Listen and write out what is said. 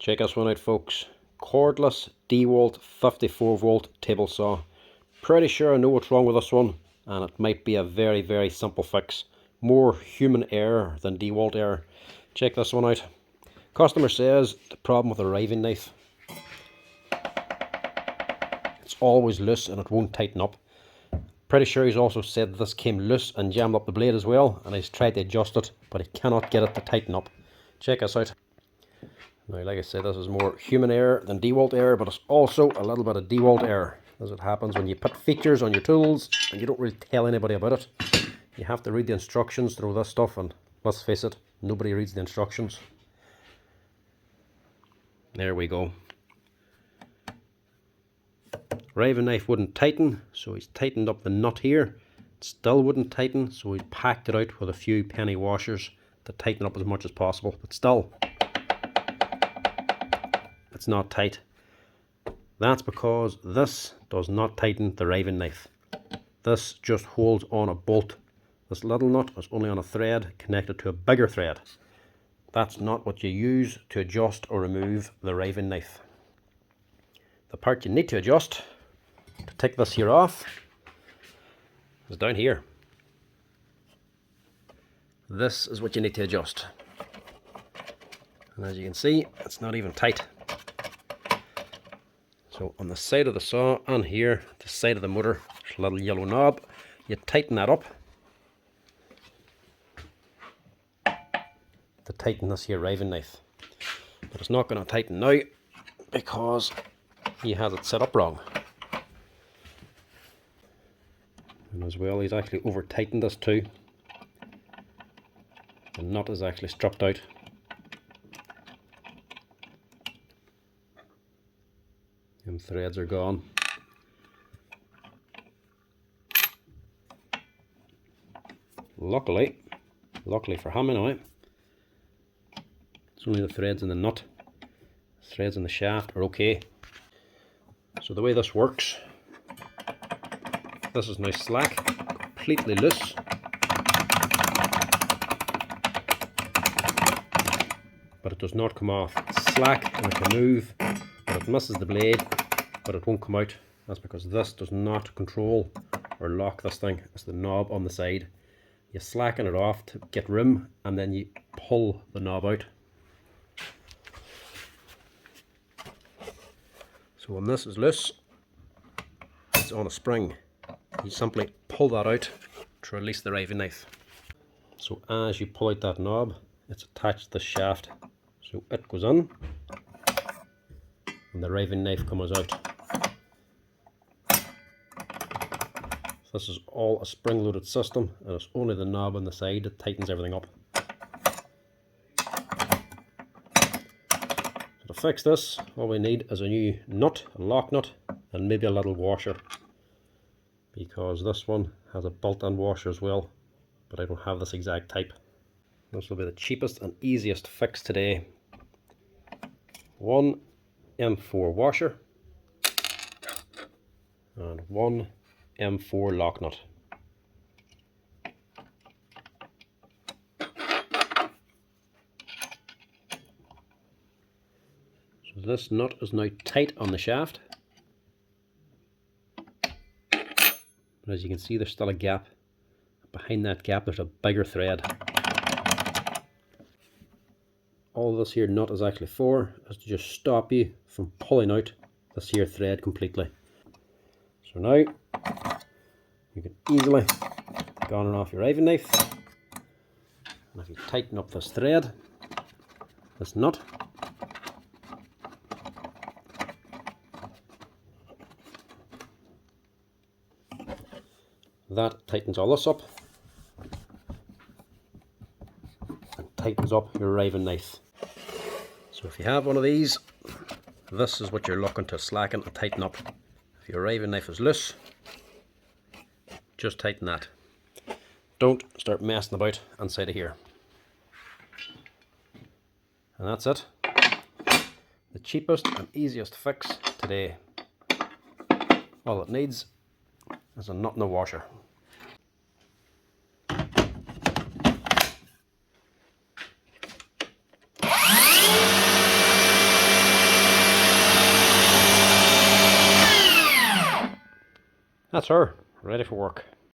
Check this one out, folks. Cordless Dewalt 54 volt table saw. Pretty sure I know what's wrong with this one, and it might be a very, very simple fix. More human error than Dewalt error. Check this one out. Customer says the problem with a riving knife, it's always loose and it won't tighten up. Pretty sure he's also said this came loose and jammed up the blade as well, and he's tried to adjust it, but he cannot get it to tighten up. Check this out. Now, like I said, this is more human error than Dewalt error, but it's also a little bit of Dewalt error, as it happens when you put features on your tools and you don't really tell anybody about it. You have to read the instructions through this stuff, and let's face it, nobody reads the instructions. There we go. Riving knife wouldn't tighten, so he's tightened up the nut here. It still wouldn't tighten, so he packed it out with a few penny washers to tighten up as much as possible, but still, it's not tight. That's because this does not tighten the riving knife. This just holds on a bolt. This little nut is only on a thread connected to a bigger thread. That's not what you use to adjust or remove the riving knife. The part you need to adjust to take this here off is down here. This is what you need to adjust. And as you can see, it's not even tight. So on the side of the saw and here, the side of the motor, there's a little yellow knob. You tighten that up to tighten this here riving knife. But it's not going to tighten now because he has it set up wrong. And as well, he's actually over tightened this too. The nut is actually stripped out. And threads are gone. Luckily for him anyway, it's only the threads in the nut. The threads in the shaft are okay. So the way this works, this is now slack, completely loose. But it does not come off. It's slack and it can move, but it misses the blade, but it won't come out. That's because this does not control or lock this thing. It's the knob on the side. You slacken it off to get room, and then you pull the knob out. So when this is loose, it's on a spring. You simply pull that out to release the riving knife. So as you pull out that knob, it's attached to the shaft. So it goes in, and the riving knife comes out. This is all a spring-loaded system, and it's only the knob on the side that tightens everything up. So to fix this, all we need is a new nut, a lock nut, and maybe a little washer. Because this one has a built-in washer as well, but I don't have this exact type. This will be the cheapest and easiest fix today. One M4 washer and one M4 lock nut. So this nut is now tight on the shaft. But as you can see, there's still a gap. Behind that gap there's a bigger thread. All this here nut is actually for is to just stop you from pulling out this here thread completely. So now you can easily go on and off your riving knife, and if you tighten up this thread, this nut, that tightens all this up and tightens up your riving knife. So if you have one of these, this is what you're looking to slacken and tighten up. If your riving knife is loose, just tighten that. Don't start messing about inside of here. And that's it. The cheapest and easiest fix today. All it needs is a nut and a washer. That's her, ready for work.